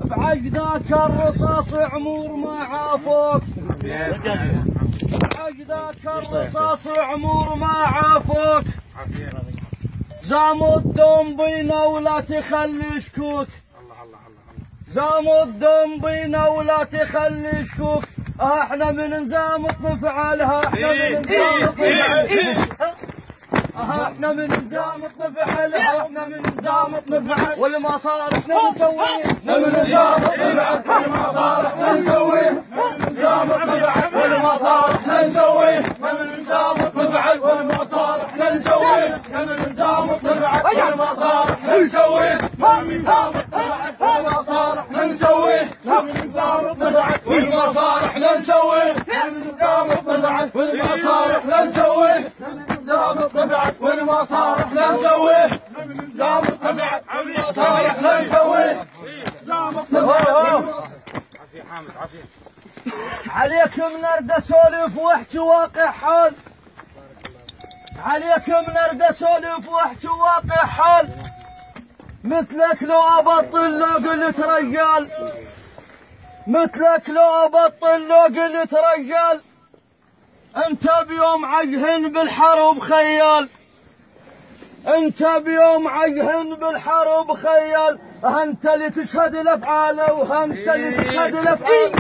بعقدك الرصاص عمور ما عافوك، بعقدك الرصاص عمور ما عافوك، زاموا الدم بينا ولا تخلي شكوك، زاموا الدم بينا ولا تخلي شكوك، احنا من نزامط نفعلها، احنا من نزامط نفعلها، احنا من نزامط نفعلها، احنا من نزامط نفعل والما صار احنا نسويه، احنا من نزامط نفعل والما صار احنا نسويه، نزامط نفعل والما صار احنا نسويه، احنا من نزامط نفعل والما صار احنا نسويه، احنا من نزامط نفعل والما صار احنا نسويه، ما من نزامط نفعل والما صار احنا نسويه، ما من نزامط نفعل والما صار احنا نسويه، ما من نزامط نفعل والما صار احنا نسويه، نزامط نفعل والما صار احنا نسويه، نزامط نفعل والما صار احنا نسويه، نزامط نفعل. عافية حامد عافية. عليكم نرد سولف واحكي واقع حال، عليكم نرد سولف واحكي واقع حال، مثلك لو ابطل لو قلت رجال، مثلك لو ابطل لو قلت رجال، انت بيوم عجهن بالحرب خيال، انت بيوم عجهن بالحرب خيال، انت اللي تشهد الافعال وانت اللي تشهد الافعال،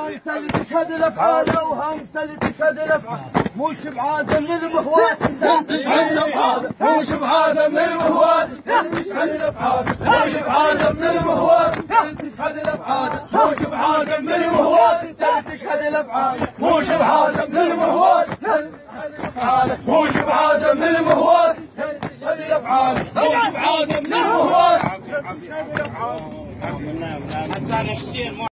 انت اللي تشهد الافعال وانت اللي تشهد الافعال، مش بعازم للمهواس انت تشهد الافعال، مش بعازم للمهواس انت تشهد الافعال، مش بعازم للمهواس انت تشهد الافعال، مش بعازم للمهواس انت تشهد الافعال، مش بعازم للمهواس مش بعازم للمهواس تشهد الافعال، مش بعازم للمهواس